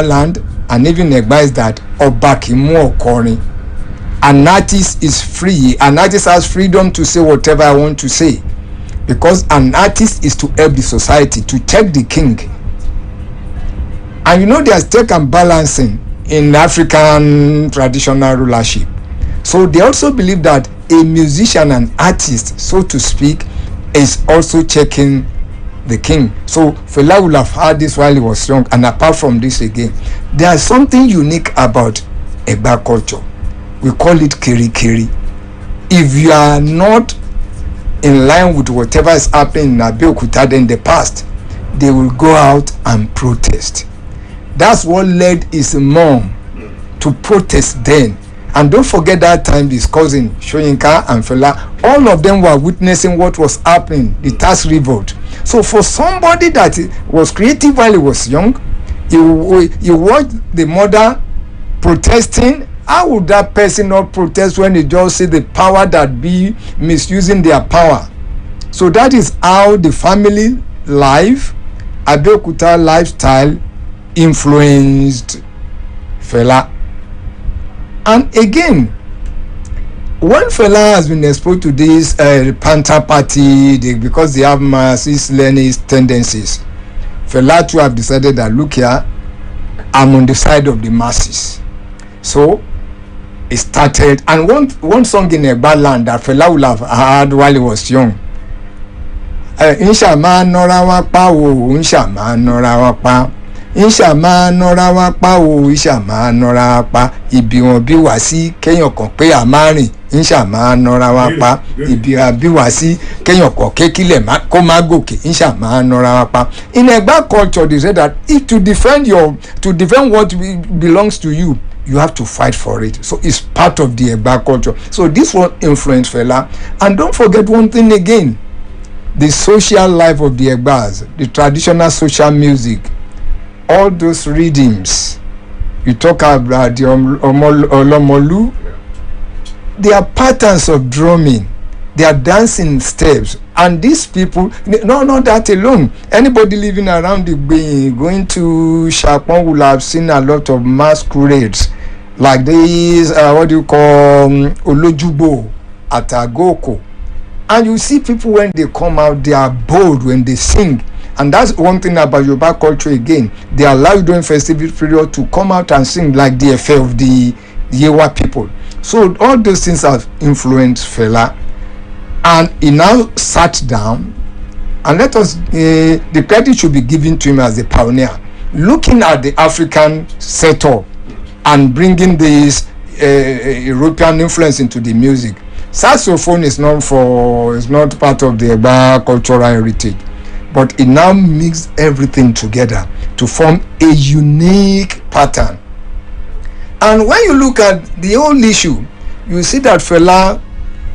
land and even advise that Obakimu Okorin. An artist is free. An artist has freedom to say whatever I want to say, because an artist is to help the society, to check the king. And you know there's check and balancing in African traditional rulership. So they also believe that a musician and artist, so to speak, is also checking the king. So Fela will have had this while he was young. And apart from this again, there's something unique about Egba culture. We call it kiri kiri. If you are not in line with whatever is happening in Abeokuta in the past, they will go out and protest. That's what led his mom to protest then. And don't forget that time his cousin Soyinka and Fela, all of them were witnessing what was happening, the tax revolt. So for somebody that was creative while he was young, you watched the mother protesting. How would that person not protest when they just see the power that be misusing their power? So that is how the family life, Abeokuta lifestyle, influenced Fela. And again, when Fela has been exposed to this Panther Party, because they have Marxist-Leninist tendencies, Fela too have decided that, look here, I'm on the side of the masses. So it started, and one song in Egba land that Fela will have heard while he was young. Inshama nora wa pa o, inshama nora wa pa. Inshama nora wa pa o, inshama nora wa pa. Ibi won bi wa si keyan kan pe a ma rin. Inshama nora wa pa. Ibi bi wa si keyan kan ke kile ma ko ma goke. Inshama nora wa pa. In Egba culture, they say that if to defend what belongs to you, you have to fight for it. So it's part of the Egba culture. So this will influence Fela. And don't forget one thing again, the social life of the Egbas, the traditional social music, all those rhythms. You talk about the Olomolu, they are patterns of drumming, they are dancing steps. And these people, not that alone. Anybody living around the Bay, going to Shapon will have seen a lot of masquerades like this, Olojubo at Agoko. And you see people when they come out, they are bold when they sing. And that's one thing about Yoruba culture again. They allow you during festive period to come out and sing like the affair of the Yewa people. So all those things have influenced Fela. And he now sat down, and the credit should be given to him as the pioneer, looking at the African setup and bringing this European influence into the music. Saxophone is not part of the Egba cultural heritage, but it now mixes everything together to form a unique pattern. And when you look at the whole issue, you see that Fela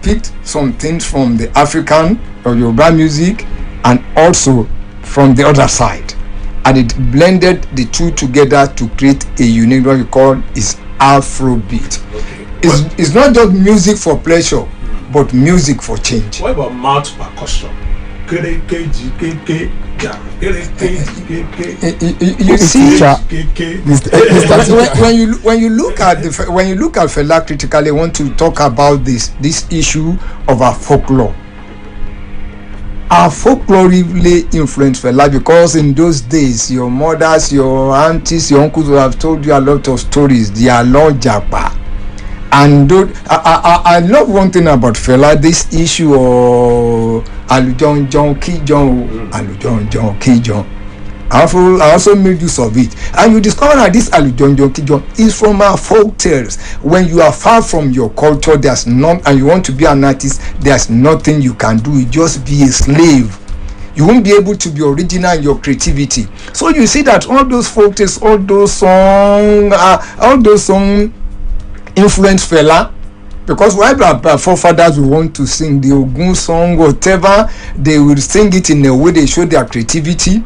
picked some things from the African or Yoruba music and also from the other side, and it blended the two together to create a unique, what we call is Afrobeat. Okay. It's not just music for pleasure, but music for change. What about mouth percussion? You see, when you look at Fela critically, I want to talk about this issue of our folklore. Our folklore really influenced Fela, because in those days, your mothers, your aunties, your uncles will have told you a lot of stories. They are Lord Japa. And I love one thing about Fela, this issue of Alujon John Kijon, Alujon John Kijon. I also made use of it. And you discover that this Alujon John Kijon is from our folk tales. When you are far from your culture, and you want to be an artist, there's nothing you can do. You just be a slave. You won't be able to be original in your creativity. So you see that all those folk tales, all those songs influence Fela, because while our forefathers will want to sing the Ogun song, whatever, they will sing it in a way they show their creativity.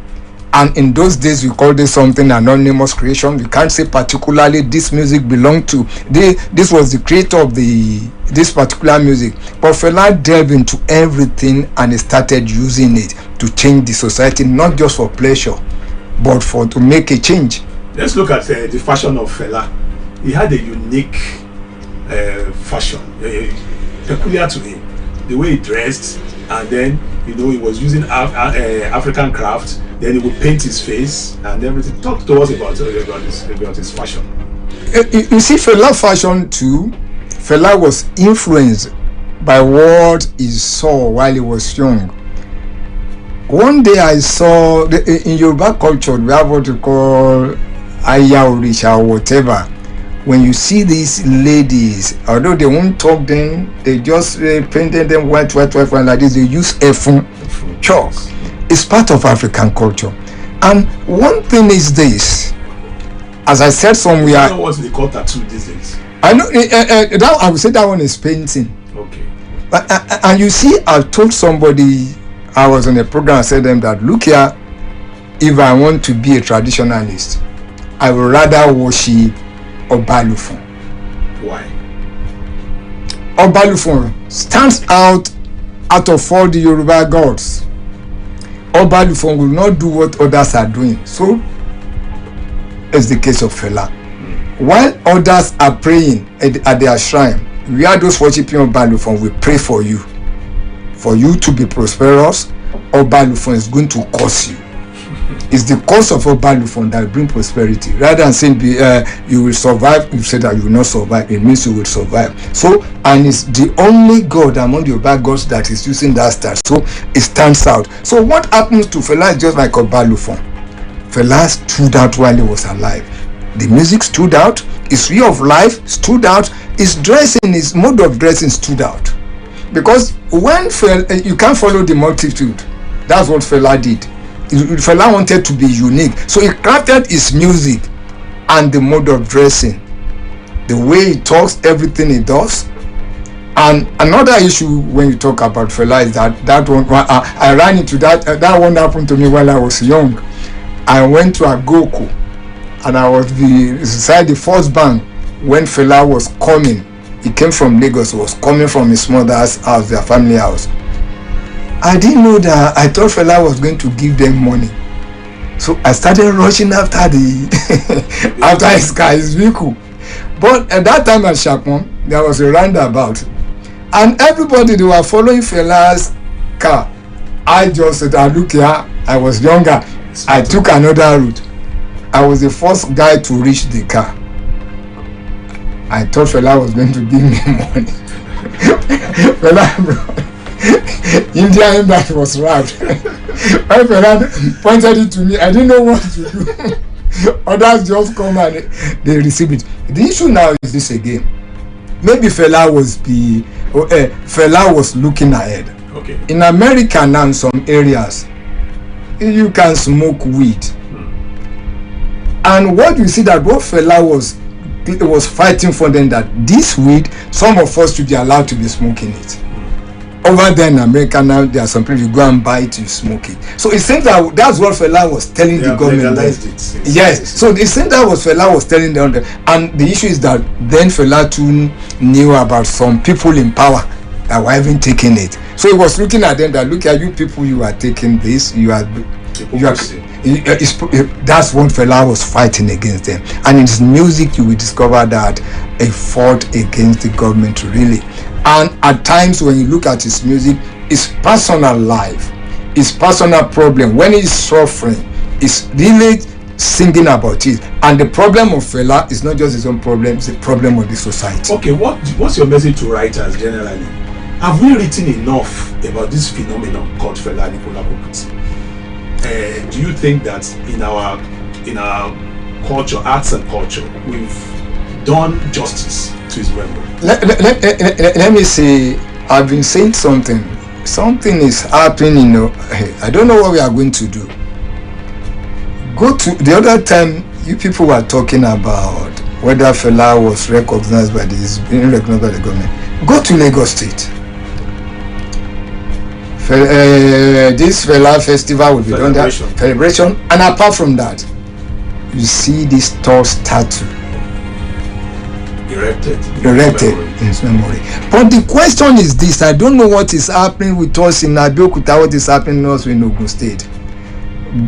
And in those days, we call this something anonymous creation. We can't say particularly this music belonged to this was the creator of this particular music. But Fela delved into everything and he started using it to change the society, not just for pleasure, but to make a change. Let's look at the fashion of Fela. He had a unique fashion, peculiar to him. The way he dressed, and then he was using African craft. Then he would paint his face and everything. Talk to us about his fashion. You see, Fela fashion too. Fela was influenced by what he saw while he was young. One day I saw in Yoruba culture we have what we call Aya Orisha or whatever. When you see these ladies, although they won't talk them, they just painted them white, like this. They use efun chalk. It's part of African culture. And one thing is this, as I said somewhere, I don't know what they call tattoo these days. I know that I would say that one is painting. Okay. But and you see, I told somebody, I was on a program, I said them that, look here, if I want to be a traditionalist, I would rather worship Obalufon. Why? Obalufon stands out of all the Yoruba gods. Obalufon will not do what others are doing. So, it's the case of Fela. While others are praying at their shrine, we are those worshiping Obalufon. We pray for you to be prosperous. Obalufon is going to curse you. It's the curse of Obalufon that will bring prosperity. Rather than saying you will survive, you say that you will not survive. It means you will survive. So, and it's the only God among the Yoruba gods that is using that star. So it stands out. So what happens to Fela is just like Obalufon. Fela stood out while he was alive. The music stood out. His way of life stood out. His dressing, his mode of dressing stood out. Because when you can't follow the multitude, that's what Fela did. Fela wanted to be unique, so he crafted his music and the mode of dressing, the way he talks, everything he does. And another issue when you talk about Fela is that one I ran into that one happened to me while I was young. I went to Agoku and I was beside the first band when Fela was coming. He came from Lagos, was coming from his mother's house, their family house. I didn't know that. I thought Fela was going to give them money, so I started rushing after after his vehicle. But at that time at Chapon, there was a roundabout, and everybody, they were following Fela's car. I just said, look here, I was younger. I took another route. I was the first guy to reach the car. I thought Fela was going to give me money. Fela Indian that was robbed. When Fela pointed it to me, I didn't know what to do. Others just come and they receive it. The issue now is this again. Maybe Fela was looking ahead. Okay. In America now, in some areas, you can smoke weed. And what you see that what Fela was fighting for them, that this weed, some of us should be allowed to be smoking it. Over there in America now, there are some people you go and buy it, you smoke it. So it seems that that's what Fela was telling the government. Yes. So it seems that was Fela was telling them. And the issue is that then Fela too knew about some people in power that were even taking it. So he was looking at them that, look at you people, you are taking this, that's what Fela was fighting against them. And in his music you will discover that he fought against the government really. And at times when you look at his music, his personal life, his personal problem, when he's suffering, is really singing about it. And the problem of Fela is not just his own problem, it's the problem of the society. Okay, what's your message to writers generally? Have we written enough about this phenomenon called Fela Nicola Poputi? Do you think that in our culture, arts and culture, we've done justice to his memory? Let me say, I've been saying something is happening, I don't know what we are going to do. Go to the other time, you people were talking about whether Fela was recognized by being recognized by the government. Go to Lagos State. This Fela festival will be done there, celebration, and apart from that, you see this tall statue erected in his memory. But the question is this: I don't know what is happening with us in Abeokuta, what is happening with us in Ogun State.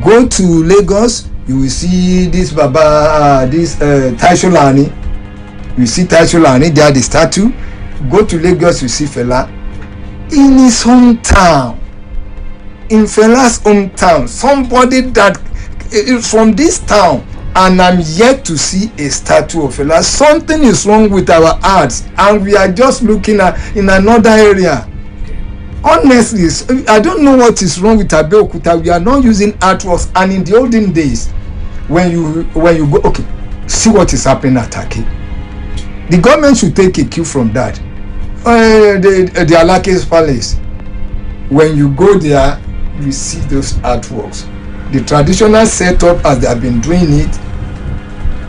Go to Lagos, you will see this Baba, this Taisho Lani. You see Taisho Lani, there the statue. Go to Lagos, you see Fela. In his hometown, in Fela'S hometown, somebody that is from this town, and I'm yet to see a statue of Fela. Something is wrong with our arts, and we are just looking at in another area. Honestly, I don't know what is wrong with Abeokuta. We are not using artworks, and in the olden days, when you go, okay, see what is happening at Turkey. The government should take a cue from that. The Alake's Palace. When you go there, you see those artworks. The traditional setup as they have been doing it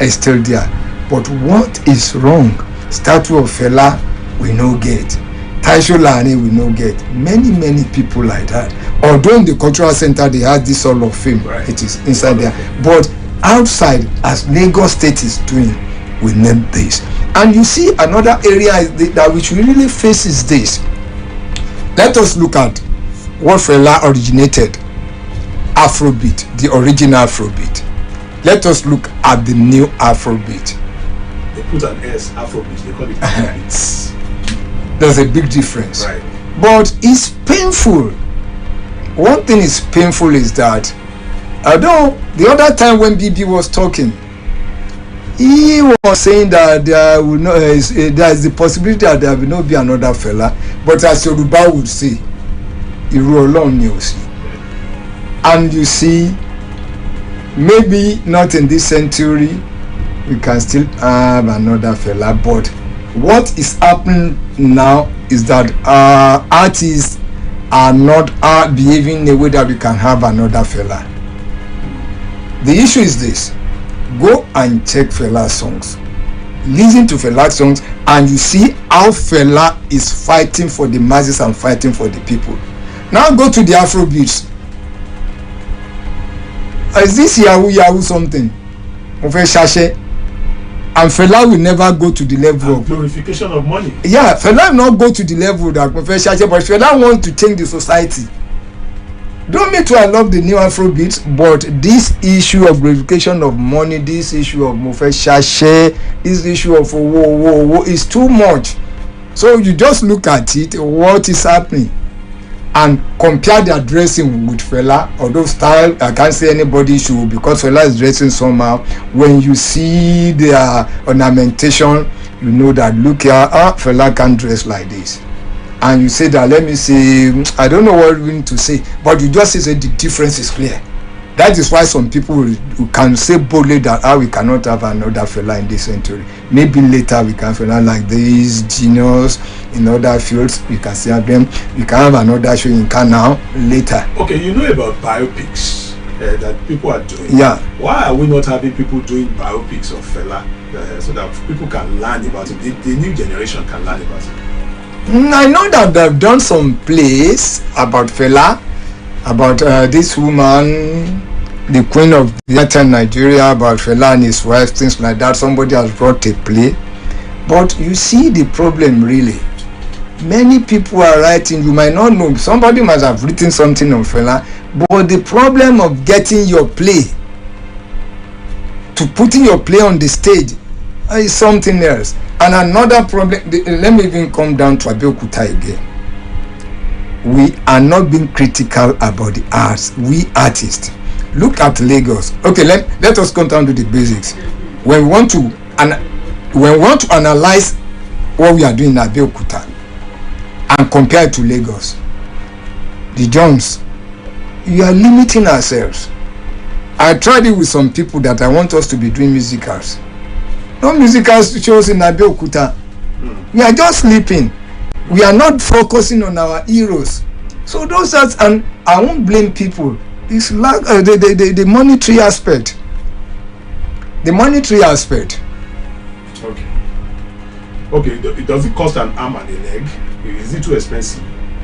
is still there. But what is wrong? Statue of Fela we no get. Taisho Lani we no get. Many people like that. Although in the cultural center they have this Hall of Fame, right. It is inside there. But outside, as Lagos State is doing, we need this. And you see another area that which really faces this. Let us look at what Fela originated. Afrobeat, the original Afrobeat. Let us look at the new Afrobeat. They put an S, Afrobeat, they call it Afrobeat. There's a big difference. Right. But it's painful. One thing is painful is that, although the other time when BB was talking, he was saying that there is the possibility that there will not be another Fela. But as Yoruba would say, Iru Olorun ni o si. And you see, maybe not in this century, we can still have another Fela. But what is happening now is that our artists are not behaving in a way that we can have another Fela. The issue is this. Go and check Fela'S songs. Listen to Fela'S songs and you see how Fela is fighting for the masses and fighting for the people. Now go to the Afrobeats. Is this Yahoo something? And Fela will never go to the level of glorification of money. Yeah, Fela will not go to the level that but Fela wants to change the society. Don't mean to I love the new Afrobeats, but this issue of glorification of money, this issue of Mofeshashe, this issue of wo is too much. So you just look at it, what is happening, and compare their dressing with Fela. Although style, I can't say anybody should, because Fela is dressing somehow. When you see their ornamentation, you know that look here, Fela can't dress like this. And you say that, let me say, I don't know what we need to say, but you just say the difference is clear. That is why some people can say boldly that we cannot have another Fela in this century. Maybe later we can Fela like these genius in other fields. We can see them. We can have another show in Canal later. Okay, you know about biopics that people are doing. Yeah. Why are we not having people doing biopics of Fela so that people can learn about it? The new generation can learn about it. I know that they've done some plays about Fela, about this woman, the queen of the Nigeria, about Fela and his wife, things like that. Somebody has brought a play. But you see the problem really. Many people are writing, you might not know, somebody must have written something on Fela, but the problem of getting your play, to putting your play on the stage, is something else. And another problem, let me even come down to Abeokuta again. We are not being critical about the arts, we artists. Look at Lagos. Okay, let us come down to the basics. When we want to analyze what we are doing in Abeokuta and compare it to Lagos, the Jones, you are limiting ourselves. I tried it with some people that I want us to be doing musicals. No musical shows in Abeokuta. We are just sleeping. We are not focusing on our heroes. So those are, and I won't blame people. It's like the monetary aspect. The monetary aspect. Okay. Does it cost an arm and a leg? Is it too expensive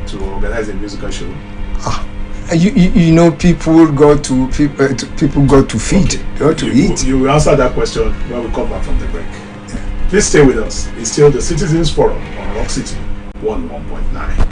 to organize a musical show? You know, people got to feed, they got to eat. You will answer that question when we come back from the break. Yeah. Please stay with us. It's still the Citizens Forum on Rock City 101.9.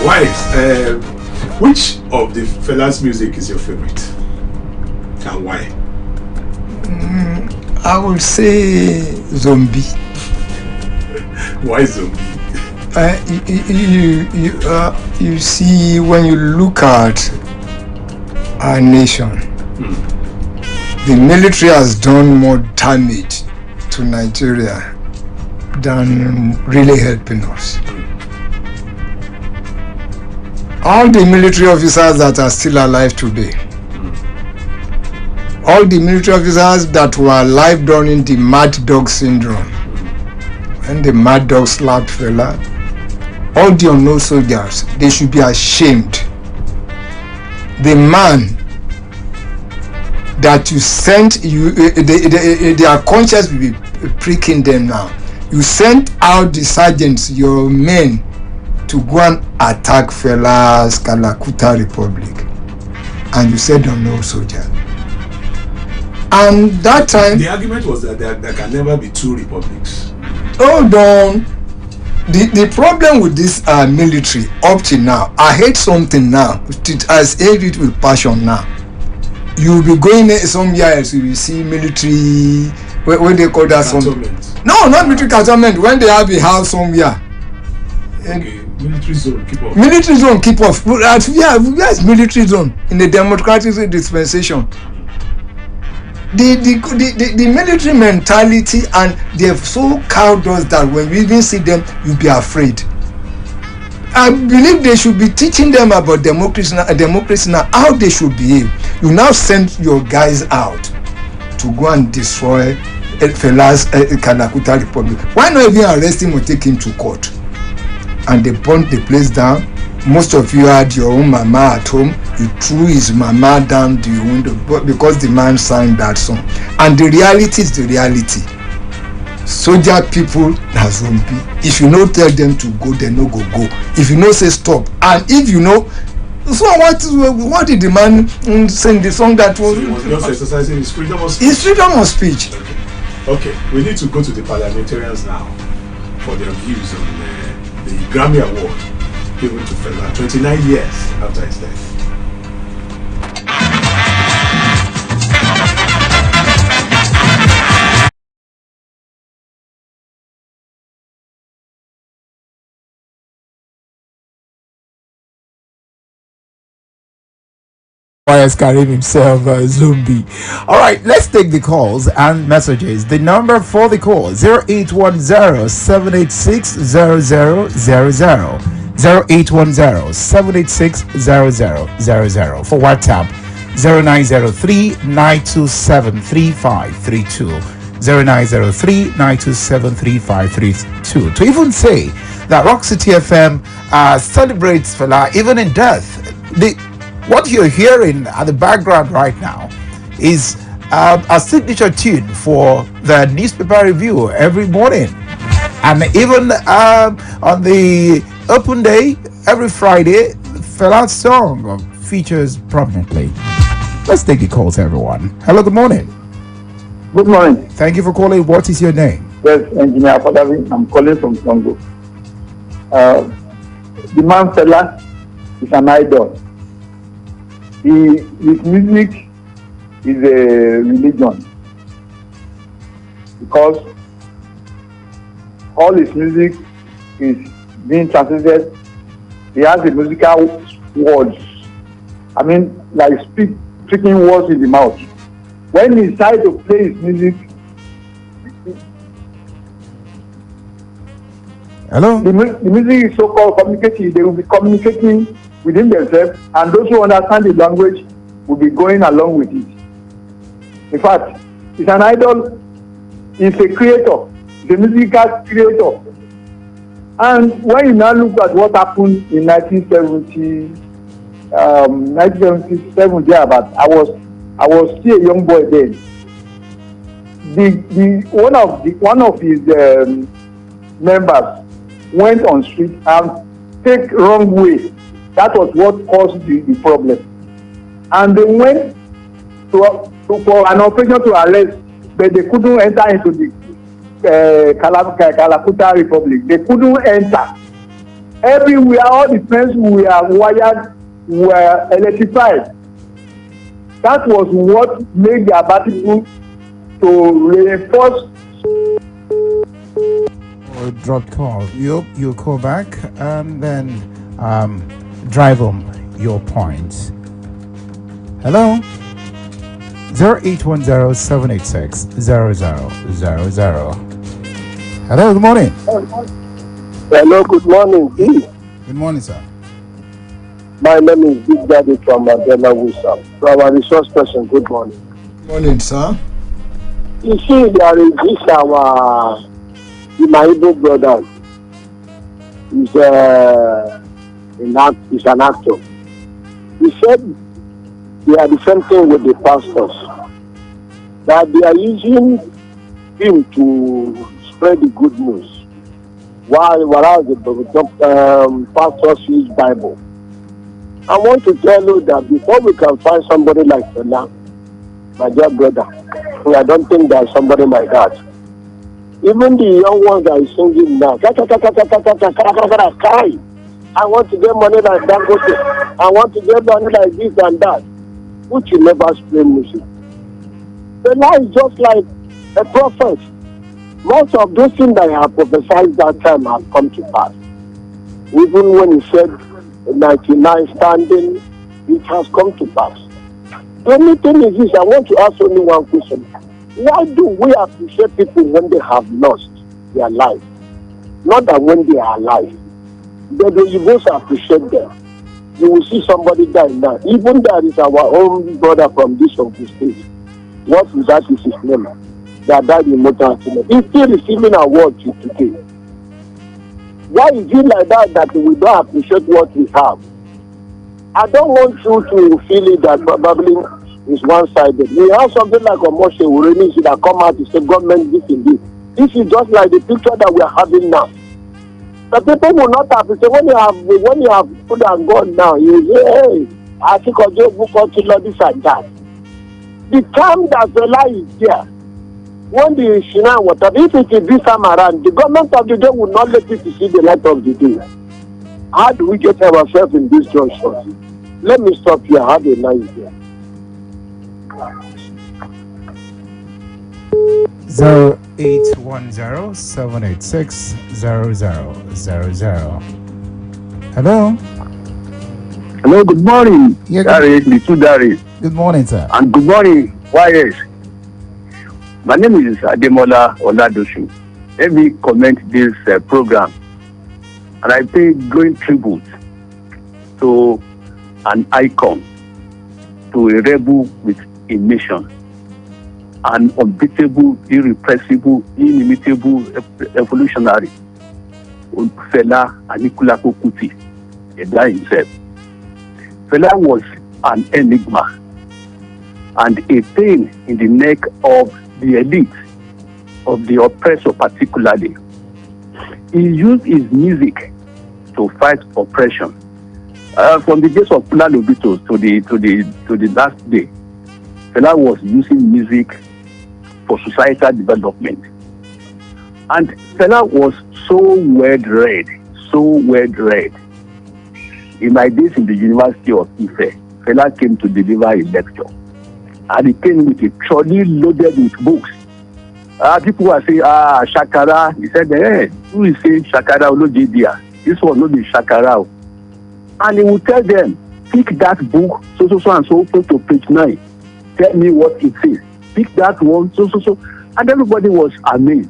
Why? Which of the Fela'S music is your favorite, and why? I will say Zombie. Why Zombie? You see, when you look at our nation, the military has done more damage to Nigeria than really helping us. All the military officers that are still alive today, all the military officers that were alive during the Mad Dog syndrome, when the Mad Dog slapped Fela, all the unknown soldiers, they should be ashamed. The man that you sent, their conscience will be pricking them now. You sent out the sergeants, your men, to go and attack Fela'S Kalakuta Republic, and you said unknown soldier. And that time, the argument was that there can never be two republics. Hold on. The problem with this military up to now, I hate something now. I hate it with passion now. You will be going somewhere else, you will see military, what they call that? No, not military cantonment. When they have a house somewhere. Okay, military zone, keep off. Military zone, keep off. Where is military zone? In the democratic dispensation. The military mentality, and they're so cowed us that when we even see them, you'll be afraid. I believe they should be teaching them about democracy now, how they should behave. You now send your guys out to go and destroy Fela'S Kalakuta Republic. Why not even arrest him or take him to court? And they burnt the place down. Most of you had your own mama at home. You threw his mama down the window because the man sang that song. And the reality is the reality. Soldier people are zombie. If you no tell them to go, they no go. If you no say stop, and if you know, so what did the man sing the song that was? So he was just exercising his freedom of speech. His freedom of speech. Okay, we need to go to the parliamentarians now for their views on the Grammy Award given to Fela 29 years after his death. Has carried himself zombie. All right, let's take the calls and messages. The number for the call 0810-786-0000, 0810-786-0000. For WhatsApp 0903-927-3532, 0903-927-3532. To even say that Rock City FM celebrates Fela even in death. What you're hearing at the background right now is a signature tune for the newspaper review every morning. And even on the open day, every Friday, Fela'S song features prominently. Let's take the calls, everyone. Hello, good morning. Good morning. Thank you for calling. What is your name? Yes, Engineer Fadavi. I'm calling from Congo. The man Fela is an idol. His music is a religion because all his music is being translated. He has the musical words. I mean, like speaking words in the mouth. When he started to play his music, hello. The music is so-called communicating. They will be communicating within themselves, and those who understand the language will be going along with it. In fact, it's an idol, it's a creator, it's a musical creator. And when you now look at what happened in 1977, thereabout, I was still a young boy then. One of his members went on street and take wrong way. That was what caused the problem. And they went for an operation to arrest, but they couldn't enter into the Kalakuta Republic. They couldn't enter. Everywhere, all the fence we are wired were electrified. That was what made the Aba to reinforce. Or drop call. You call back and then drive home your points. Hello? 0810-786-0000. Hello, good morning. Hello, good morning. Good morning, sir. My name is Big Daddy from Mandela Wisdom. From our resource person, good morning. Good morning, sir. You see, there is this my Igbo brother. He's an actor. He said they are the same thing with the pastors. That they are using him to spread the good news. Whereas the pastors use Bible. I want to tell you that before we can find somebody like Fela, my dear brother, I don't think there's somebody like that. Even the young ones that are singing now, I want to get money like Dangote. I want to get money like this and that, which you never play music. Fela is just like a prophet. Most of those things that I have prophesied that time have come to pass. Even when he said 99 standing, it has come to pass. The only thing is this, I want to ask only one question. Why do we appreciate people when they have lost their life? Not that when they are alive. But you both appreciate them. You will see somebody die now. Even that is our own brother from this of the state. What is that is his name? That died in motor accident. He's still receiving awards today. Why is it like that we don't appreciate what we have? I don't want you to feel it that probably is one-sided. We have something like a Moshe Ureni that come out to say government this and this. This is just like the picture that we are having now. The people will not appreciate when you have put and gone now. You say, hey, I think I'll just book on to this and that. The time that the lie is there, when the Shina water, if it is this time around, the government of the day will not let it to see the light of the day. How do we get ourselves in this junction? Let me stop here. Have a nice day. 0810-786-0000. Hello? Hello, good morning. Yeah, Dari, the two Dari. Good morning, sir. And good morning, YS. My name is Ademola Oladoshu. Let me comment this program. And I pay glowing tribute to an icon, to a rebel with a mission, an unbeatable, irrepressible, inimitable evolutionary, Fela Anikulapo Kuti, a guy himself. Fela was an enigma and a pain in the neck of the elite, of the oppressor particularly. He used his music to fight oppression. From the days of Fulani Obitos to the last day, Fela was using music for societal development. And Fela was so well read. In my days in the University of Ife, Fela came to deliver a lecture. And he came with a trolley loaded with books. People were saying, Shakara. He said, hey, who is saying Shakara Olojedia? This one will be Shakara. And he would tell them, pick that book, so and so to page 9. Tell me what it says. Pick that one, so. And everybody was amazed.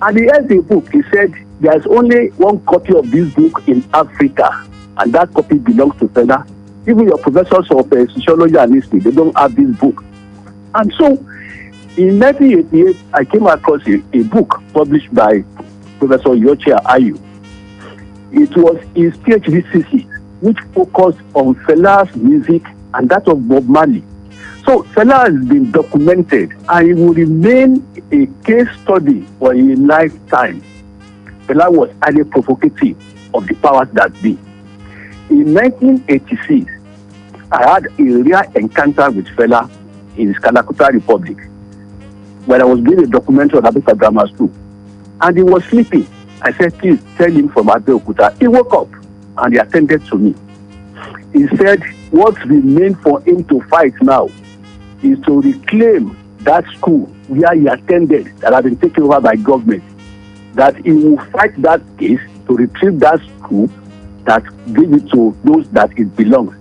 And he held the book. He said, there's only one copy of this book in Africa. And that copy belongs to Fela. Even your professors of sociology and history, they don't have this book. And so, in 1988, I came across a book published by Professor Yochia Ayu. It was his PhD thesis, which focused on Fela'S music and that of Bob Marley. So Fela has been documented and it will remain a case study for a lifetime. Fela was highly provocative of the powers that be. In 1986, I had a rare encounter with Fela in Kalakuta Republic when I was doing a documentary on Abeka Grammar School. And he was sleeping. I said, please tell him from Abeokuta. He woke up and he attended to me. He said, what remains for him to fight now is to reclaim that school where he attended that had been taken over by government. That he will fight that case to retrieve that school, that give it to those that it belongs.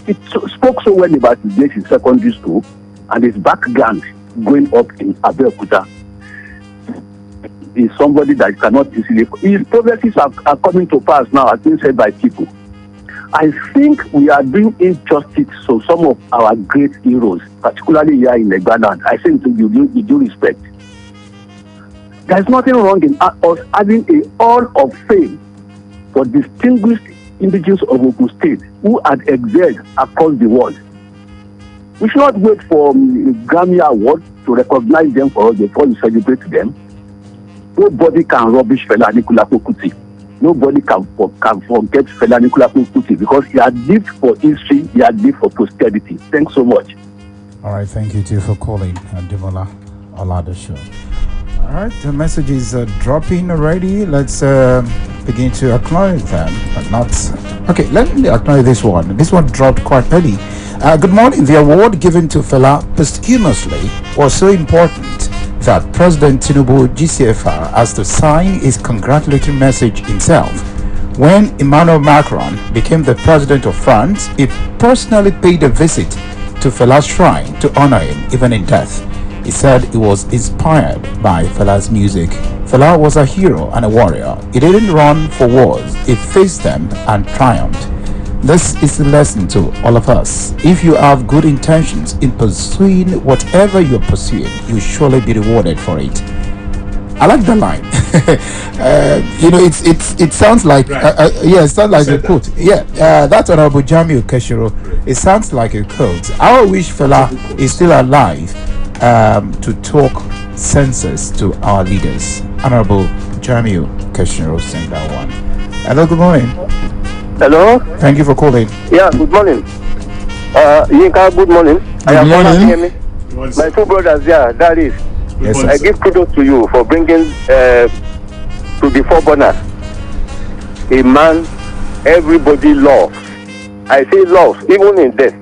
He spoke so well about his days in secondary school and his background growing up in Abeokuta. Is somebody that cannot easily. His prophecies are coming to pass now, as been said by people. I think we are doing injustice to some of our great heroes, particularly here in Lebanon. I say to you, with due respect. There's nothing wrong in us having a hall of fame for distinguished individuals of Ogun State who had excelled across the world. We should not wait for Grammy Award to recognize them for us before we celebrate them. Nobody can rubbish Fela Anikulapo Kuti. Nobody can forget Fela Anikulapo Kuti because he had lived for history, he had lived for posterity. Thanks so much. All right, thank you too for calling, Demola Oladosho. All right, the messages are dropping already. Let's begin to acknowledge them, but not. Okay, let me acknowledge this one. This one dropped quite early. Good morning. The award given to Fela posthumously was so important that President Tinubu GCFR has to sign his congratulatory message himself. When Emmanuel Macron became the president of France, he personally paid a visit to Fela'S shrine to honor him, even in death. He said he was inspired by Fela'S music. Fela was a hero and a warrior. He didn't run for wars, he faced them and triumphed. This is a lesson to all of us. If you have good intentions in pursuing whatever you're pursuing, you'll surely be rewarded for it. I like that line. It sounds like it sounds like a quote. That's Honorable Jamiu Keshiro. It sounds like a quote. I wish Fela is still alive to talk senses to our leaders. Honorable Jamiu Keshiro sent that one. Hello, good morning. Hello? Thank you for calling. Yeah, good morning. Yinka, good morning. Good morning. My two brothers, that is. Yes, I give kudos to you for bringing to the forerunners a man everybody loves. I say loves, even in death.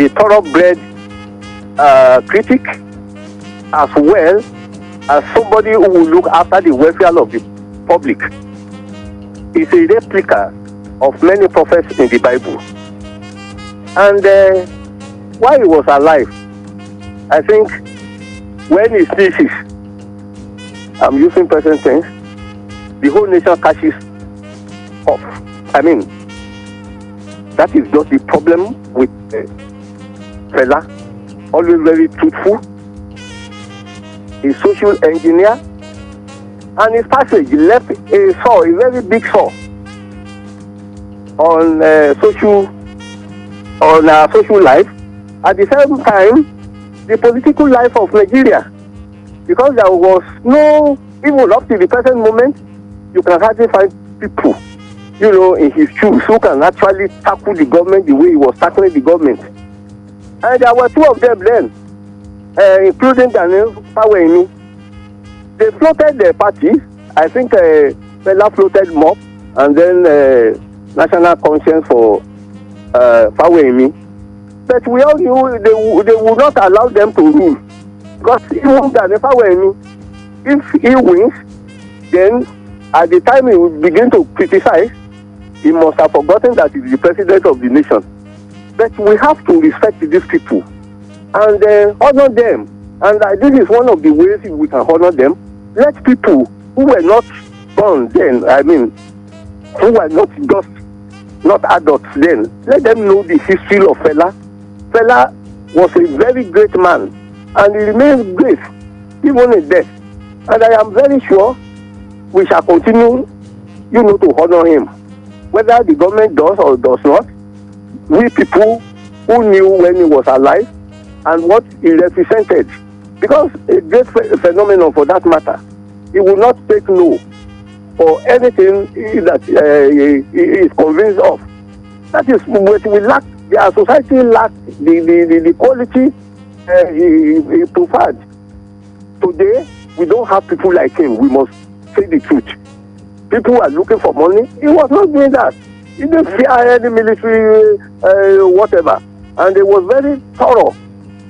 A thoroughbred critic, as well as somebody who will look after the welfare of the public. He's a replica of many prophets in the Bible. And while he was alive, I think when he ceases, I'm using present tense, the whole nation catches off. I mean, that is just the problem with Fela. Always very truthful. A social engineer. And his passage left a very big sore on social life. At the same time, the political life of Nigeria, because there was no, even up to the present moment, you can hardly find people, in his shoes who can actually tackle the government the way he was tackling the government. And there were two of them then, including Daniel Fawemi. They floated the party. I think Fela floated MOP and then National Conscience for Fawemi. But we all knew they would not allow them to rule. Because even Daniel Fawemi, if he wins, then at the time he will begin to criticize, he must have forgotten that he is the president of the nation. But we have to respect these people and honor them. And this is one of the ways we can honor them. Let people who were not born then, who were not adults then, let them know the history of Fela. Fela was a very great man, and he remains great, even in death. And I am very sure we shall continue, to honor him. Whether the government does or does not, we people who knew when he was alive and what he represented. Because a great phenomenon for that matter, he will not take no for anything that he is convinced of. That is what we lack. Our society lacks the quality he preferred. Today, we don't have people like him. We must say the truth. People were looking for money. He was not doing that. He didn't fear any military whatever. And he was very thorough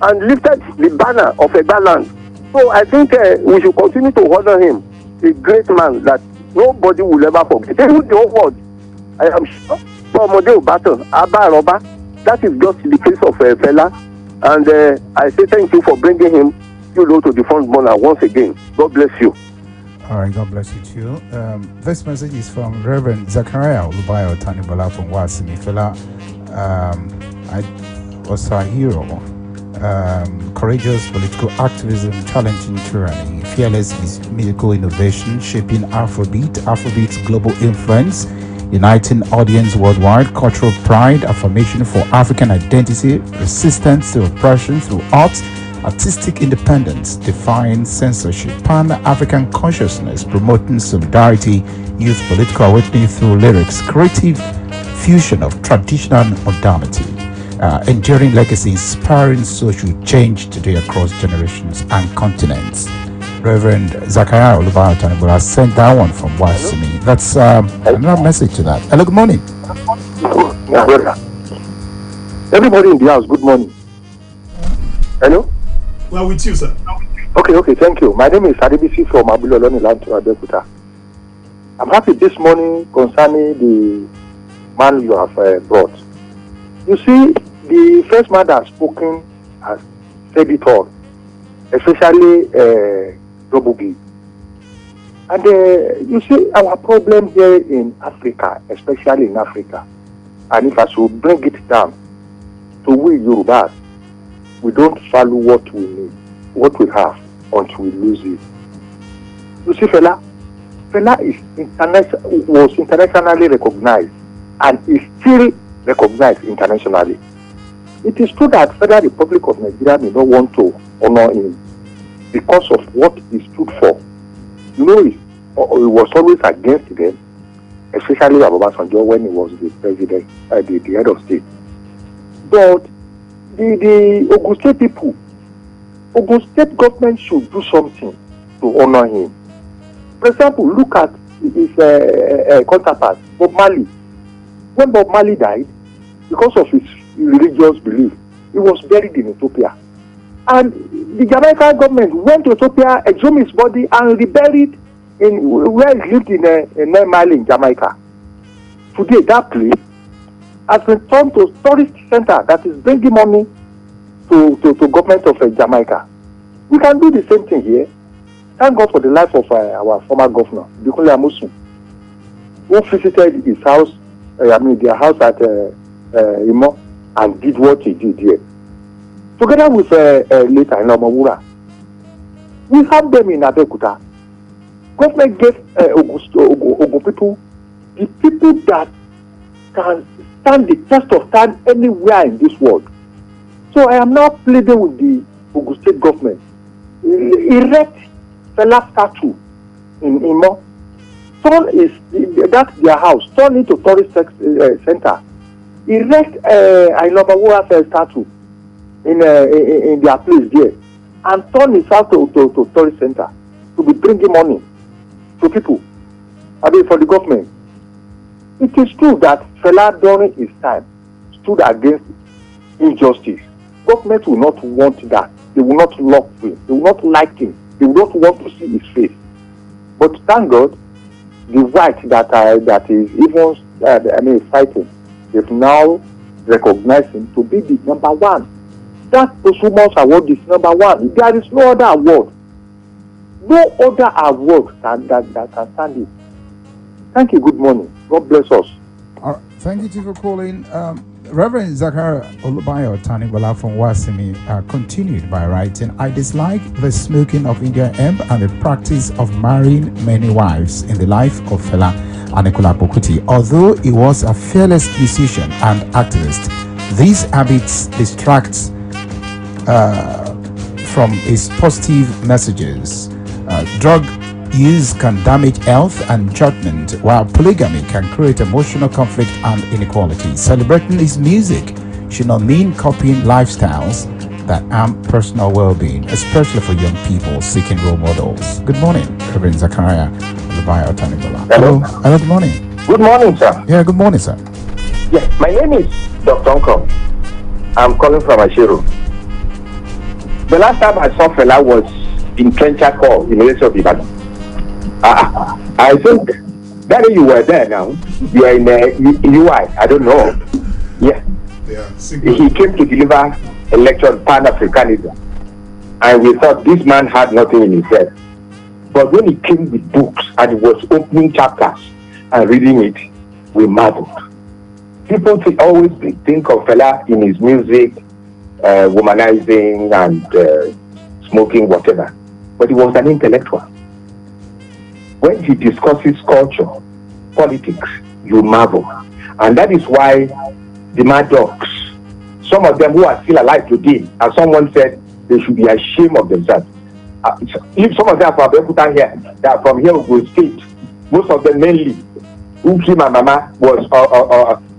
and lifted the banner of a balance. So I think we should continue to honor him. A great man that nobody will ever forget. Even the whole world, I am sure, that is just the case of Fela. And I say thank you for bringing him, to the front burner once again. God bless you. All right, God bless you too. This message is from Reverend Zachariah Olubayo Tanibola from Wasimi. Fela was a hero. Courageous political activism, challenging tyranny, fearless musical innovation, shaping Afrobeat's global influence, uniting audience worldwide, cultural pride, affirmation for African identity, resistance to oppression through art, artistic independence, defying censorship, Pan-African consciousness, promoting solidarity, youth political awakening through lyrics, creative fusion of traditional and modernity, enduring legacy, inspiring social change today across generations and continents. Reverend Zachariah Olubayo Tanibola sent that one from Wasimi. That's another message to that. Hello, good morning. Everybody in the house, good morning. Hello? Well, with you, sir. Okay, thank you. My name is Adebisi from Abuloloni Land to Abeokuta. I'm happy this morning concerning the man you have brought. You see, the first man that has spoken has said it all, especially Robugi. And you see, our problem here in Africa, especially in Africa, and if I should bring it down to we Yorubas, we don't value what we need, what we have, until we lose it. You see, Fela is was internationally recognized and is still recognized internationally. It is true that Federal Republic of Nigeria may not want to honor him because of what he stood for. He was always against them, especially Obasanjo when he was the president, the head of state. But the Ogun State people, Ogun State government should do something to honor him. For example, look at his counterpart, Bob Marley. When Bob Marley died, because of his religious belief, he was buried in Ethiopia. And the Jamaican government went to Ethiopia, exhumed his body, and reburied in where he lived in Mali in Jamaica. Today, that place has been turned to a tourist center that is bringing money to government of Jamaica. We can do the same thing here. Thank God for the life of our former governor, Bikole Amosun, who visited his house, their house at Imo, and did what he did here. Together with later in Omawura, we have them in Abeokuta. Government gave Ogun people, the people that can stand the test of time anywhere in this world. So I am now pleading with the Ogun State government. Erect Fela'S statue in Imo. That's their house. Turn into tourist center. Erect Ailobawura's statue in their place there, and turn it out to tourist center to be bringing money to people. For the government. It is true that Fela during his time stood against injustice. Government will not want that. They will not love him. They will not like him. They will not want to see his face. But thank God, the white that is even fighting, they've now recognized him to be the number one. That Osumos award is number one. There is no other award. No other award that can stand it. Thank you. Good morning. God bless us. Thank you too for calling. Reverend Zachariah Olubayo Tanibola from Wasimi continued by writing, I dislike the smoking of Indian hemp and the practice of marrying many wives in the life of Fela Anikulapo Kuti. Although he was a fearless musician and activist, these habits distract from his positive messages. Drug use can damage health and judgment, while polygamy can create emotional conflict and inequality. Celebrating his music should not mean copying lifestyles that harm personal well-being, especially for young people seeking role models. Good morning, Reverend Zachariah Adebayo Tanibola. Hello. Hello, good morning. Good morning, sir. Yeah, good morning, sir. Yes, my name is Dr. Uncle. I'm calling from Ashiro. The last time I saw Fela was in Trenchard Hall, University of Ibadan. I think that you were there now. You are in UI. I don't know. Yeah. He came to deliver a lecture on Pan-Africanism. And we thought this man had nothing in his head. But when he came with books and he was opening chapters and reading it, we marveled. People always think of Fela in his music, womanizing and smoking, whatever. But he was an intellectual. When he discusses culture, politics, you marvel. And that is why the Mad Dogs, some of them who are still alive today, as someone said, they should be ashamed of themselves. If some of them are from Bekuta here, they are from here, Ogun State. Most of them mainly, Uki Mama was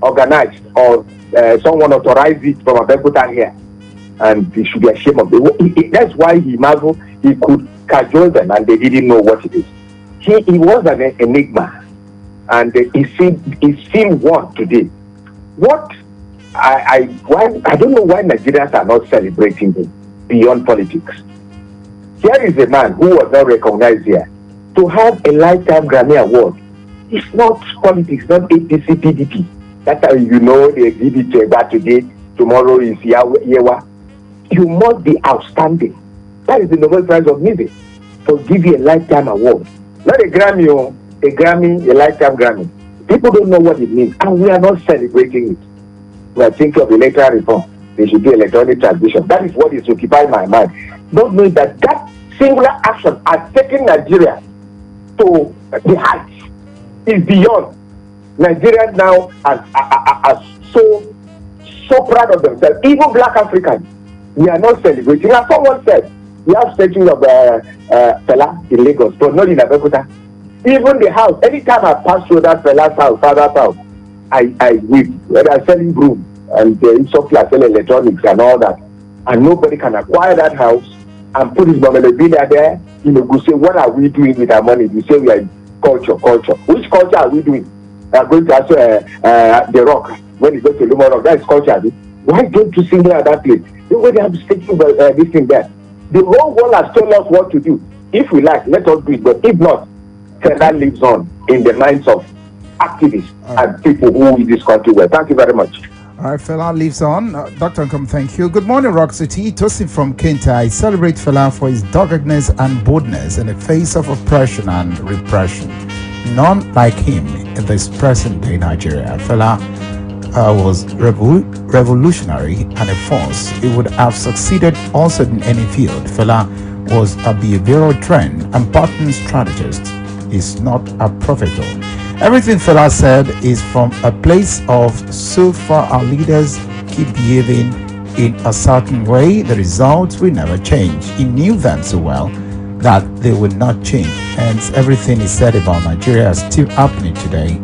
organized or someone authorized it from Bekuta here. And they should be ashamed of them. That's why he marveled, he could cajole them and they didn't know what it is. He was an enigma. And he still one today. What I don't know why Nigerians are not celebrating him beyond politics. Here is a man who was not recognized here. To have a lifetime Grammy award, it's not politics, not APC, PDP. That's how you know they give it to that today, tomorrow is Yewa. You must be outstanding. That is the Nobel Prize of Music. To give you a lifetime award. Not a Grammy, a lifetime Grammy. People don't know what it means, and we are not celebrating it. We are thinking of electoral reform. There should be electronic transition. That is what is occupying my mind. Don't know that singular action has taken Nigeria to the heights. Is beyond. Nigerians now are so proud of themselves. Even Black Africans, we are not celebrating. As someone said, we have statues of Fela in Lagos, but not in Abeokuta. Even the house, anytime I pass through that Fela's house, father's house, I weep. When I'm selling broom and the software selling electronics and all that, and nobody can acquire that house and put his memorabilia there, go say, what are we doing with our money? We say we are in culture. Which culture are we doing? We are going to ask the Rock when you go to Lumo Rock. That is culture. Why don't you sing there at that place? Nobody has taken this thing there. The whole world has told us what to do. If we like, let us do it. But if not, that lives on in the minds of activists and people who in this country were. Thank you very much. All right, Fela lives on. Dr. Nkom, thank you. Good morning, Rock City. Tosin from Kenta. I celebrate Fela for his doggedness and boldness in the face of oppression and repression. None like him in this present-day Nigeria. Fela was revolutionary and a force. He would have succeeded also in any field. Fela was a behavioral trend and pattern strategist. Is not a prophet. Everything Fela said is from a place of so far our leaders keep behaving in a certain way, the results will never change. He knew them so well that they would not change. Hence, everything he said about Nigeria is still happening today.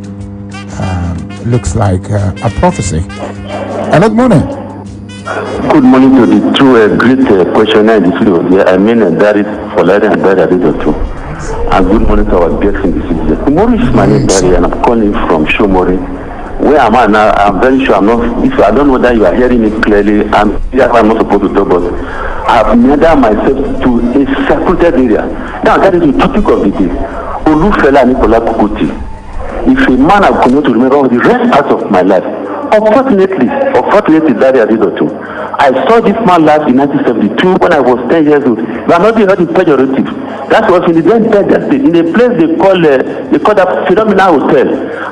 Looks like a prophecy. Good morning. Good morning to the two great questionnaire in the studio. Yeah, I mean, that is for Larry and Barry too. And good morning to our guests in the city. Tomorrow is my name, Barry, and I'm calling from Shomori. Where am I now? I'm very sure I'm not. If I don't know that you are hearing me clearly, I'm not supposed to talk, but I've netted myself to a secluded area. Now, that is the topic of the day. Olufela Nicola Kukuti. If a man I continue to remember the rest part of my life, unfortunately, that I did too. I saw this man last in 1972 when I was 10 years old. But not heard it pejorative. That was in the then in a place they call that Phenomenal Hotel.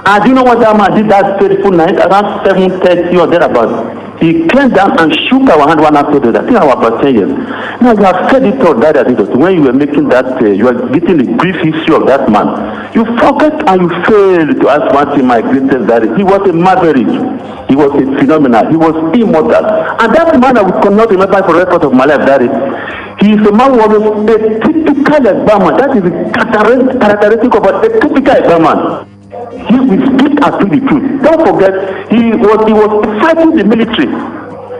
And do you know what that man did that fateful night around 7:30 or thereabouts? He came down and shook our hand one after the other. I think I was about 10 years. Now you have said it all that I did. When you were making that, you were getting a brief history of that man. You forget and you fail to ask one thing, my greatest daddy. He was a maverick. He was a phenomenon. He was immortal. And that man I cannot remember for the rest of my life, daddy. He is a man who was a typical Obama. That is the characteristic of a typical Obama. He will speak and speak the truth. Don't forget, he was fighting the military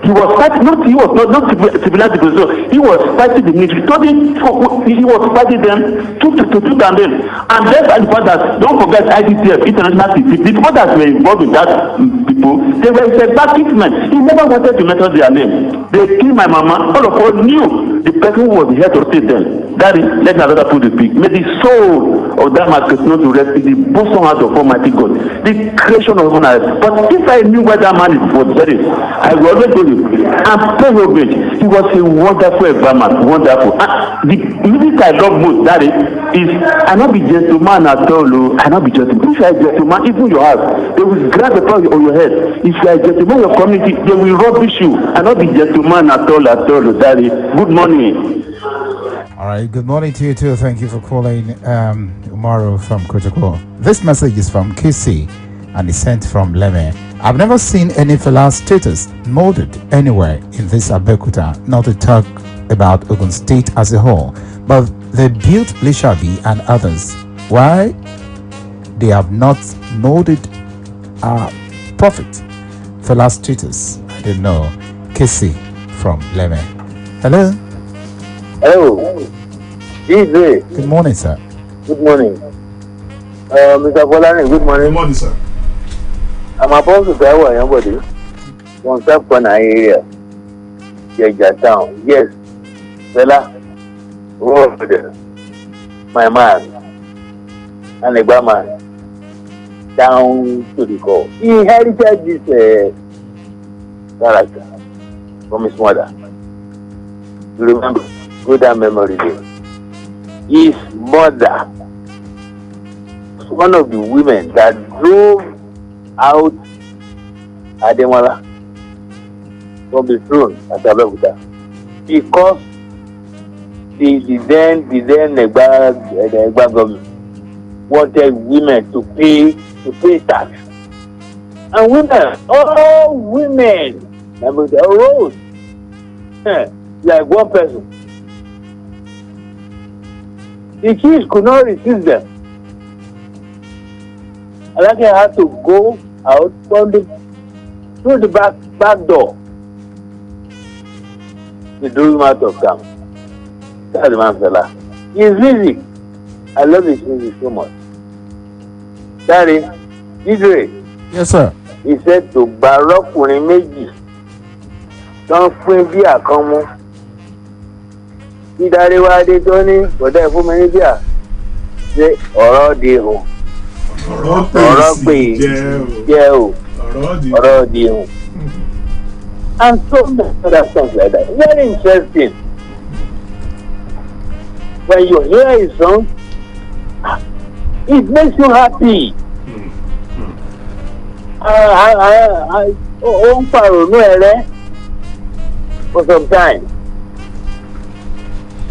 He was fighting, not civilized people, so he was fighting the military. He was fighting them to and then. And that's the fact that, don't forget IDTF, International Security, the people that were involved in that people, they were a bad treatment. He never wanted to mention their name. They killed my mama. All of us knew the person who was here to save them. That is, let another put the speak. May the soul of that man continue to rest in the bosom heart of Almighty God. The creation of honor. But if I knew where that man was buried, I would always go to and pay homage. He was a wonderful environment, wonderful. And the music I love most, that is I not be gentleman at all. I not be gentleman. If you are a gentleman, even your house, they will grab the power on your head. If you are a gentleman, your community, they will rubbish you. I not be gentleman at all. That is. Good morning. All right, good morning to you too. Thank you for calling Umaru from Kotoko. This message is from KC and is sent from Leme. I've never seen any Fela'S status molded anywhere in this Abeokuta, not to talk about Ogun State as a whole, but they built Lishabi and others. Why they have not molded our prophet Fela'S status? I don't know. KC from Leme. Hello. Hello. DJ. Good morning, sir. Good morning. Mr. Bolani, good morning. Good morning, sir. I'm about to tell anybody from South Corner area. Jeja town. Yes. Fela. Road. My man. And the man. Down to the core. He inherited this character from his mother. You remember? Good memory day. His mother was one of the women that drove out Ademola from the throne at Abeokuta because the then Negba government wanted women to pay tax. And women, all women, arose like one person. The chiefs could not resist them. Alake had to go out through the back door. They drew him out of camp. That's the man Fela. His music, I love his music so much. Daddy, Idre. Yes, sir. He said to Baroque Meji, don't fún bí àkànmú. Ìdáríwádé tó ní kòtẹ́ fún mi ní bíà ṣe ọ̀rọ̀ di hù. Ọ̀rọ̀ pé jẹ́ o. Ọ̀rọ̀ di hù. And so many other songs like that. Very interesting. When you hear a song, it makes you happy. Ó ń pàrònú ẹ̀rẹ́ for some time.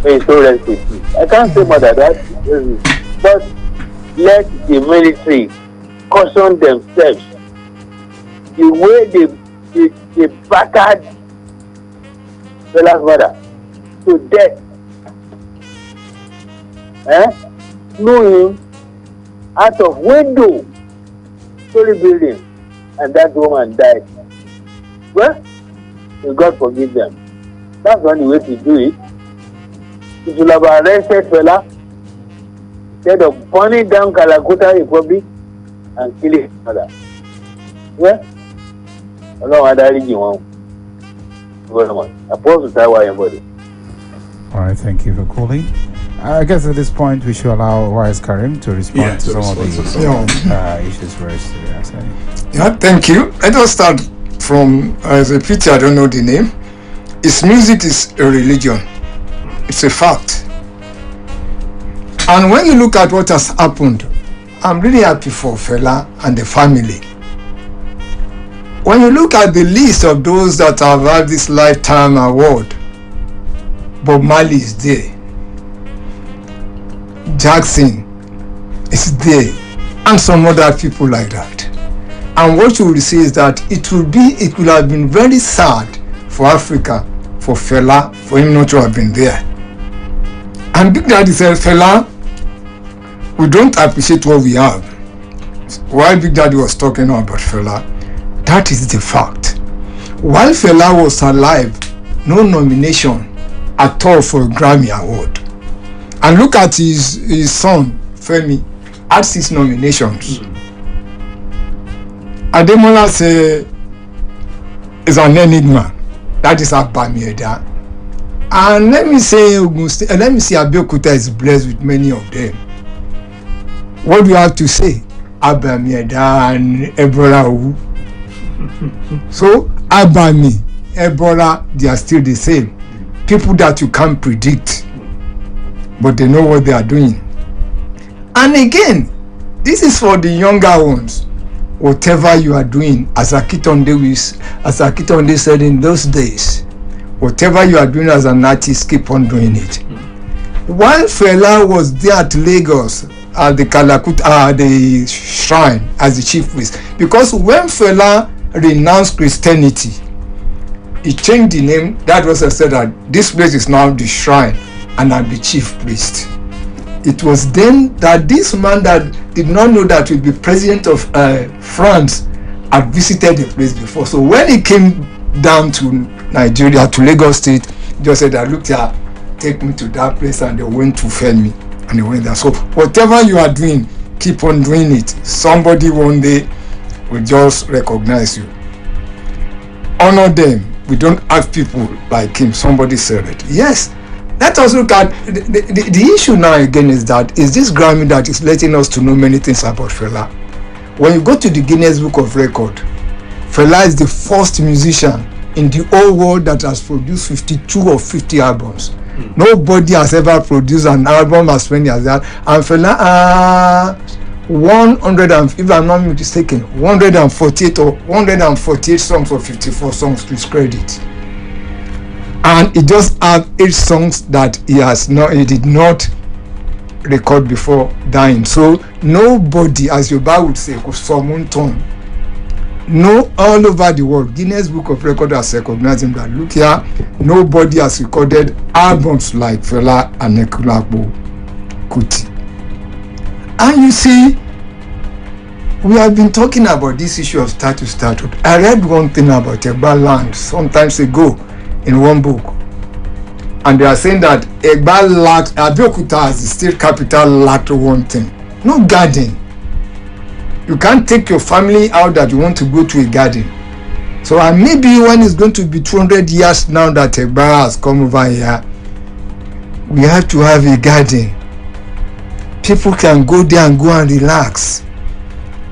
So rest in peace. I can't say more than that. But let the military caution themselves. The way they battered Fela'S mother to death. Threw him out of window, story building, and that woman died. Well, may God forgive them. That's not the way to do it. You should have arrested Fela instead of burning down Kalakuta Republic and killing his mother. Well, Ọlọ́run adáríjì wọn. Very much. Apostle Taiwo everybody. All right, thank you for calling. I guess at this point we should allow Wise Karim to respond to some of the issues raised today. Yeah, thank you. Let us start from, as a pity, I don't know the name. His music is a religion. It's a fact. And when you look at what has happened, I'm really happy for Fela and the family. When you look at the list of those that have had this lifetime award, Bob Marley is there. Jackson is there. And some other people like that. And what you will see is that it would have been very sad for Africa, for Fela, for him not to have been there. And Big Daddy said, Fela, we don't appreciate what we have. While Big Daddy was talking about Fela, that is the fact. While Fela was alive, no nomination at all for a Grammy award. And look at his son, Femi, had 6 nominations. Ademola say is an enigma. That is Abami Eda. And let me say Abeokuta is blessed with many of them. What do you have to say? Abami Eda and Ebola Owu. So Abami, Ebola, they are still the same. People that you can't predict, but they know what they are doing. And again, this is for the younger ones. Whatever you are doing, as Akitonde said in those days, whatever you are doing as an artist, keep on doing it. While Fela was there at Lagos at the the shrine as the chief priest, because when Fela renounced Christianity, he changed the name. That was said that this place is now the shrine and I'm the chief priest. It was then that this man that did not know that he'd be president of France had visited the place before. So when he came down to Nigeria, to Lagos State, he just said, I looked here, take me to that place, and they went to Femi, and they went there. So whatever you are doing, keep on doing it. Somebody one day will just recognize you. Honor them. We don't have people like him. Somebody said it. Yes. Let us look at the issue now again is this Grammy that is letting us to know many things about Fela. When you go to the Guinness Book of Records, Fela is the first musician in the whole world that has produced 52 or 50 albums. Nobody has ever produced an album as many as that. And Fela 100 and, if I'm not mistaken, 148 songs or 54 songs to his credit. And he just had 8 songs that he did not record before dying. So nobody, as your Bible would say, no, all over the world, Guinness Book of Records has recognized him that look here, nobody has recorded albums like Fela and Anikulapo Kuti. And you see, we have been talking about this issue of status. I read one thing about Egba land some times ago in one book, and they are saying that Egba lacked, Abeokuta as the state capital lacked one thing: no garden. You can't take your family out that you want to go to a garden. So maybe when it's going to be 200 years now that Egba has come over here, we have to have a garden. People can go there and go and relax,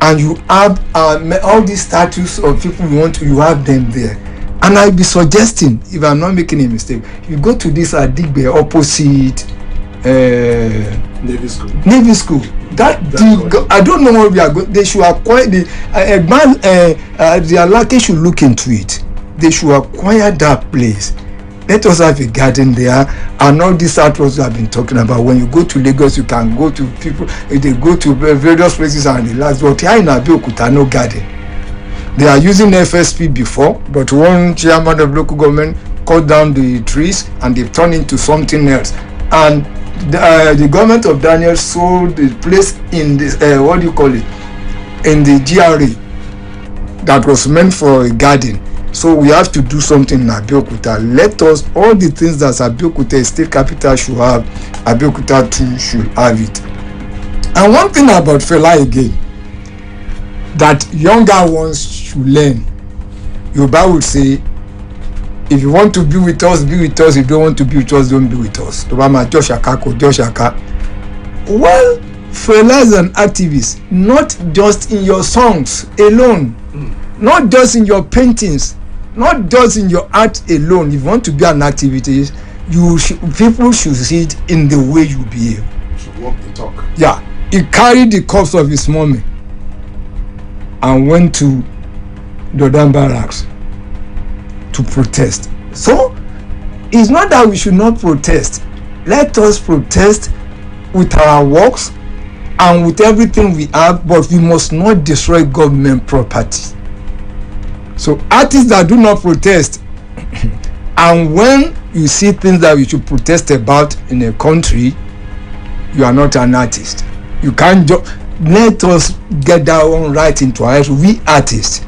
and you have all these statues of people you have them there. And I'll be suggesting, if I'm not making a mistake, you go to this Adigbe opposite Navy School. I don't know where we are going. They should acquire the Alake should look into it. They should acquire that place. Let us have a garden there, and all these artworks I've been talking about. When you go to Lagos, you can go to people. They go to various places and relax. But here in Abeokuta, no garden. They are using FSP before, but one chairman of local government cut down the trees and they've turned into something else. And the government of Daniel sold the place in this in the GRA that was meant for a garden. So we have to do something in Abeokuta. Let us, all the things that Abeokuta state capital should have, Abeokuta too should have it. And one thing about Fela again, that younger ones should learn. Yoruba would say, if you want to be with us, be with us. If you don't want to be with us, don't be with us. Well, Fela is an activist, not just in your songs alone, not just in your paintings, not just in your art alone. If you want to be an activist, people should see it in the way you behave. You should walk the talk. Yeah, he carried the corpse of his mommy and went to Dodan Barracks to protest. So it's not that we should not protest. Let us protest with our works and with everything we have, but we must not destroy government property. So artists that do not protest, and when you see things that we should protest about in a country, you are not an artist. You can't just let us get that one right into our heads. We artists,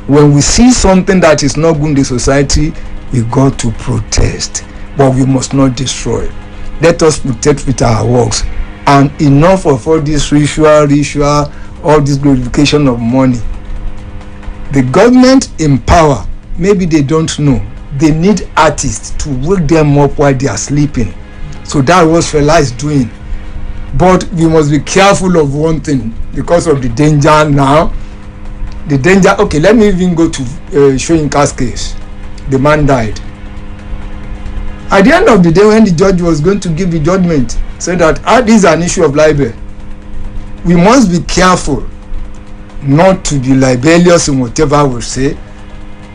When we see something that is not good in the society, we got to protest, but we must not destroy. Let us protect with our works. And enough of all this ritual, all this glorification of money. The government in power, maybe they don't know. They need artists to wake them up while they are sleeping. So that was Fela'S doing. But we must be careful of one thing because of the danger now. The danger, okay, let me even go to Shoyinka's case. The man died. At the end of the day, when the judge was going to give the judgment, said that this is an issue of libel. We must be careful not to be libelous in whatever we say,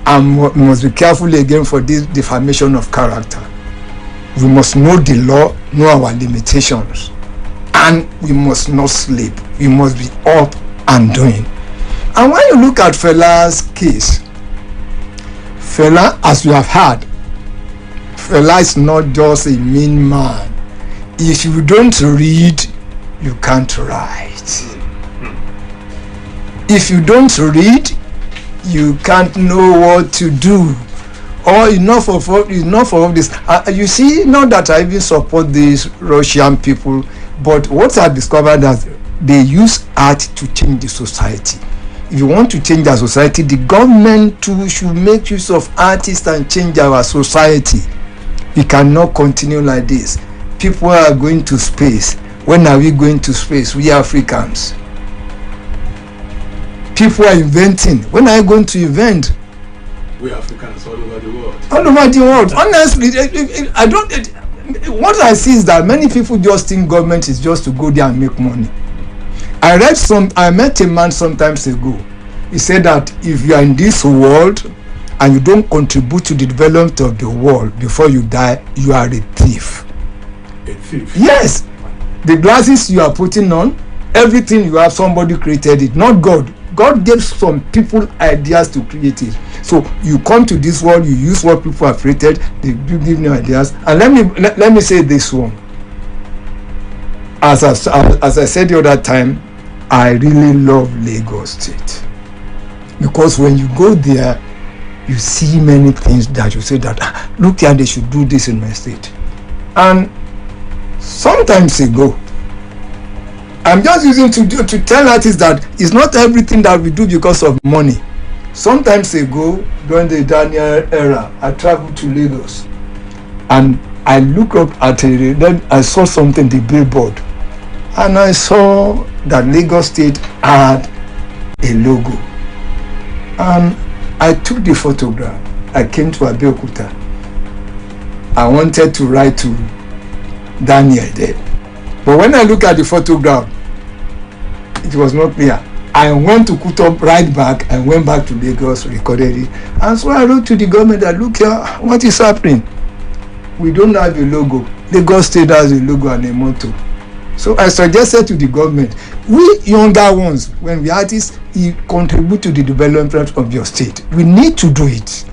and we must be careful again for this defamation of character. We must know the law, know our limitations, and we must not sleep. We must be up and doing. And when you look at Fela'S case, Fela, as we have heard, Fela is not just a mean man. If you don't read, you can't write. If you don't read, you can't know what to do. Or enough of this. You see, not that I even support these Russian people, but what I discovered that they use art to change the society. If you want to change our society, the government too should make use of artists and change our society. We cannot continue like this. People are going to space. When are we going to space? We Africans. People are inventing. When are you going to invent? We Africans all over the world. All over the world. Honestly, I don't. What I see is that many people just think government is just to go there and make money. I met a man sometimes ago. He said that if you are in this world and you don't contribute to the development of the world before you die, you are a thief. A thief? Yes. The glasses you are putting on, everything you have, somebody created it, not God. God gave some people ideas to create it. So you come to this world, you use what people have created, they give you ideas. And let me say this one. As I said the other time, I really love Lagos State. Because when you go there, you see many things that you say that, look here, they should do this in my state. And sometimes ago, I'm just using to tell artists that it's not everything that we do because of money. Sometimes ago, during the Daniel era, I traveled to Lagos and I looked up at then I saw something, the billboard, and I saw that Lagos State had a logo. And I took the photograph. I came to Abeokuta. I wanted to write to Daniel there. But when I look at the photograph, it was not clear. I went to Kuto right back and went back to Lagos, recorded it. And so I wrote to the government that, look here, what is happening? We don't have a logo. Lagos State has a logo and a motto. So I suggested to the government, we younger ones, when we artists, you contribute to the development of your state. We need to do it.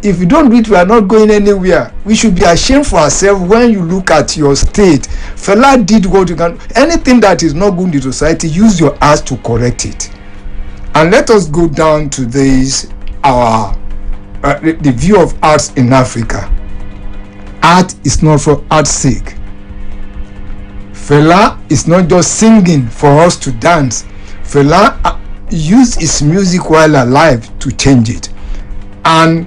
If we don't do it, we are not going anywhere. We should be ashamed for ourselves when you look at your state. Fela did what you can. Anything that is not good in the society, use your arts to correct it. And let us go down to this, the view of arts in Africa. Art is not for art's sake. Fela is not just singing for us to dance. Fela used his music while alive to change it. And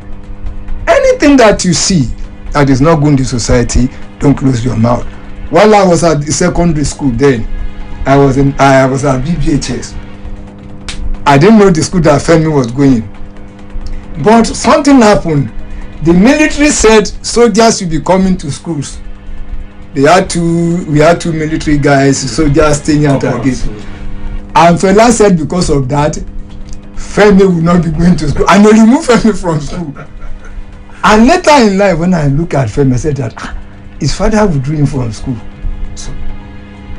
anything that you see that is not good in the society, don't close your mouth. While I was at the secondary school then, I was at BBHS. I didn't know the school that Femi was going. But something happened. The military said soldiers will be coming to schools. We had two military guys, soldiers staying at our gate. And Fela said because of that, Femi will not be going to school. And they removed Femi from school. And later in life, when I look at Femi, I said that his father withdrew him from school.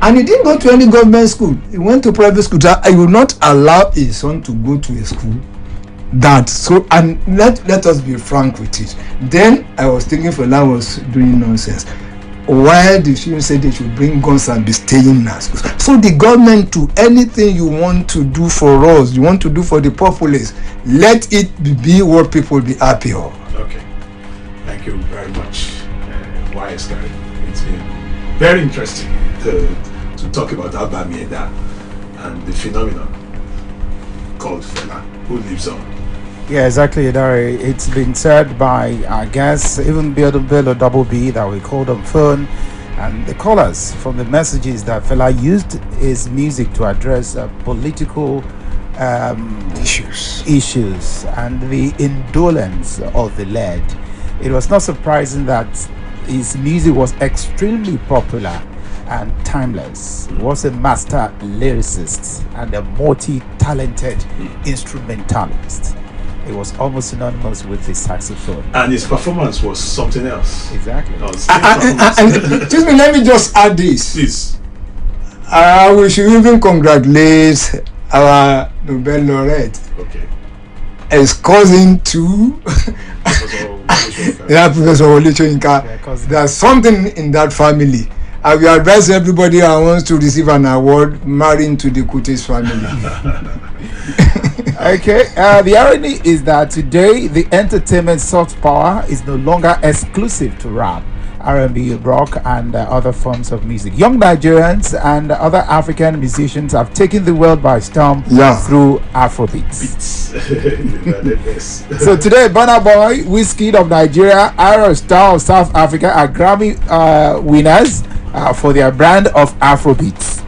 And he didn't go to any government school. He went to private school. I will not allow his son to go to a school that so. And let us be frank with it. Then I was thinking Fela was doing nonsense. why the film said they should bring guns and be staying in our schools. So the government, to anything you want to do for us, you want to do for the populace, let it be what people be happy of. Okay. Thank you very much, YS Gary. It's been very interesting to talk about Abba Mieda and the phenomenon called Fela, who lives on. Yeah, exactly, Dari. It's been said by our guests, even Bello Double B, that we called on phone, and the callers from the messages that Fela used his music to address political issues and the indolence of the led. It was not surprising that his music was extremely popular and timeless. He was a master lyricist and a multi-talented instrumentalist. It was almost synonymous with the saxophone. And his performance was something else. Exactly. And excuse me, let me just add this. Please. We should even congratulate our Nobel laureate. Okay. As cousin to Professor Wole Soyinka. There's something in that family. I will advise everybody who wants to receive an award marrying to the Kute's family. Okay, the irony is that today the entertainment soft power is no longer exclusive to rap, R&B, rock, and other forms of music. Young Nigerians and other African musicians have taken the world by storm through Afrobeats. So today, Burna Boy, Wizkid of Nigeria, Ayra Starr of South Africa are Grammy winners for their brand of Afrobeats.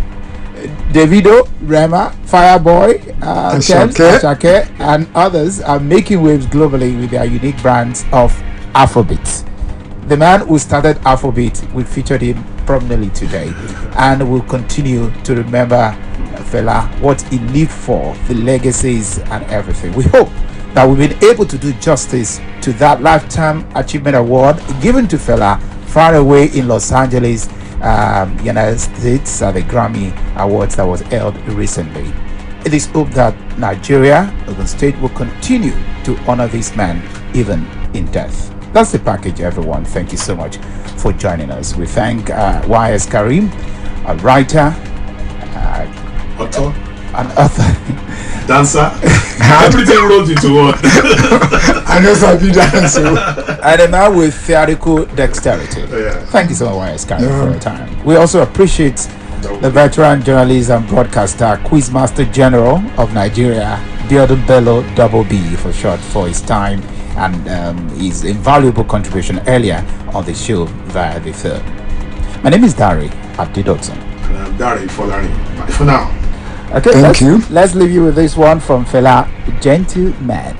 Davido, Rema, Fireboy, Ashake, and others are making waves globally with their unique brands of Afrobeat. The man who started Afrobeat, we featured him prominently today, and we'll continue to remember Fela, what he lived for, the legacies and everything. We hope that we've been able to do justice to that Lifetime Achievement Award given to Fela far away in Los Angeles, United States, at the Grammy Awards that was held recently. It is hoped that Nigeria, Ogun State, will continue to honor this man even in death. That's the package, everyone. Thank you so much for joining us. We thank YS Karim, a writer, author, an author, dancer. Everything rolled into one. I know some dancer. And a man with theatrical dexterity. Thank you so much, YS Karim, for your time. We also appreciate the veteran journalist and broadcaster, Quizmaster General of Nigeria, Biodun Bello Double B for short, for his time and his invaluable contribution earlier on the show via the phone. My name is Dari Abdidotson. And I'm Dari Folari. Bye for now. Okay, let's leave you with this one from Fela, Gentleman.